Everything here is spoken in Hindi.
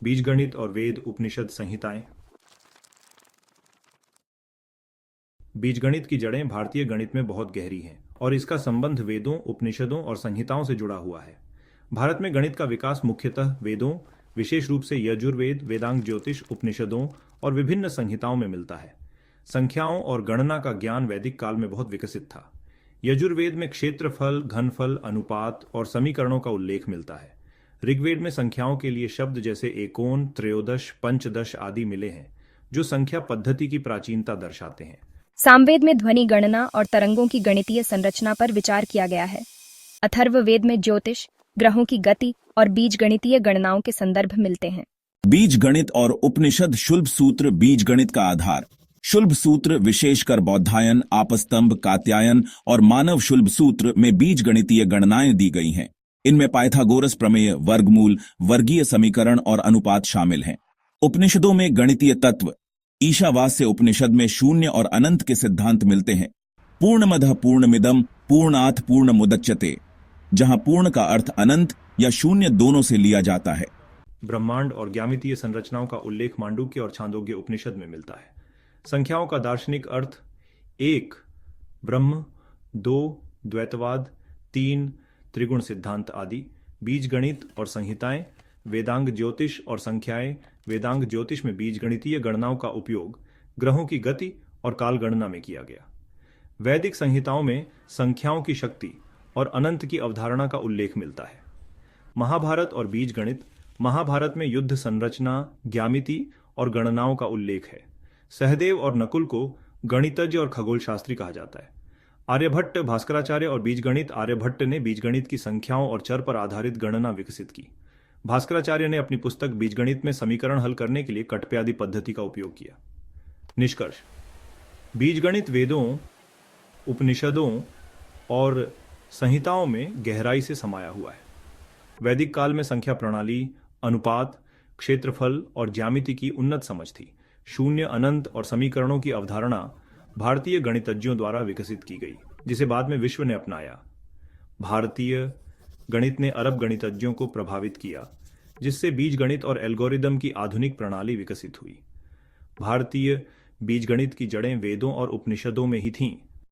बीजगणित और वेद उपनिषद संहिताएं। बीजगणित की जड़ें भारतीय गणित में बहुत गहरी हैं और इसका संबंध वेदों, उपनिषदों और संहिताओं से जुड़ा हुआ है। भारत में गणित का विकास मुख्यतः वेदों, विशेष रूप से यजुर्वेद, वेदांग ज्योतिष, उपनिषदों और विभिन्न संहिताओं में मिलता है। संख्याओं और गणना का ज्ञान वैदिक काल में बहुत विकसित था। यजुर्वेद में क्षेत्रफल, घनफल, अनुपात और समीकरणों का उल्लेख मिलता है। ऋग्वेद में संख्याओं के लिए शब्द जैसे एकोन, त्रयोदश, पंचदश आदि मिले हैं, जो संख्या पद्धति की प्राचीनता दर्शाते हैं। सामवेद में ध्वनि गणना और तरंगों की गणितीय संरचना पर विचार किया गया है। अथर्ववेद में ज्योतिष, ग्रहों की गति और बीजगणितीय गणनाओं के संदर्भ मिलते हैं। बीज गणित और उपनिषद शुल्ब सूत्र बीज गणित का आधार। शुल्ब सूत्र विशेषकर बौद्धायन, आपस्तंभ, कात्यायन और मानव शुल्ब सूत्र में बीज गणितीय गणनाएं दी गई हैं। इनमें पाइथागोरस प्रमेय, वर्गमूल, वर्गीय समीकरण और अनुपात शामिल हैं। उपनिषदों में गणितीय तत्व। ईशावास्य उपनिषद में शून्य और अनंत के सिद्धांत मिलते हैं। पूर्णमदः पूर्णमिदं पूर्णात् पूर्णमुदच्यते, जहां पूर्ण का अर्थ अनंत या शून्य दोनों से लिया जाता है। ब्रह्मांड और ज्यामितीय संरचनाओं का उल्लेख मांडुक्य और छांदोग्य उपनिषद में मिलता है। संख्याओं का दार्शनिक अर्थ 1 ब्रह्म, 2 द्वैतवाद, 3 त्रिगुण सिद्धांत आदि। बीजगणित और संहिताएं। वेदांग ज्योतिष और संख्याएं। वेदांग ज्योतिष में बीजगणितीय गणनाओं का उपयोग ग्रहों की गति और काल गणना में किया गया। वैदिक संहिताओं में संख्याओं की शक्ति और अनंत की अवधारणा का उल्लेख मिलता है। महाभारत और बीजगणित। महाभारत में युद्ध संरचना, ज्यामिति और गणनाओं का उल्लेख है। सहदेव और नकुल को गणितज्ञ और खगोल शास्त्री कहा जाता है। आर्यभट्ट, भास्कराचार्य और बीजगणित। आर्यभट्ट ने बीजगणित की संख्याओं और चर पर आधारित गणना विकसित की। भास्कराचार्य ने अपनी पुस्तक बीजगणित में समीकरण हल करने के लिए कटप्यादि पद्धति का उपयोग किया। निष्कर्ष: बीजगणित वेदों, उपनिषदों और संहिताओं में गहराई से समाया हुआ है। वैदिक काल में संख्या प्रणाली, अनुपात, क्षेत्रफल और ज्यामिति की उन्नत समझ थी। शून्य, अनंत और समीकरणों की अवधारणा भारतीय गणितज्ञों द्वारा विकसित की गई, जिसे बाद में विश्व ने अपनाया। भारतीय गणित ने अरब गणितज्ञों को प्रभावित किया, जिससे बीजगणित और एल्गोरिदम की आधुनिक प्रणाली विकसित हुई। भारतीय बीजगणित की जड़ें वेदों और उपनिषदों में ही थीं,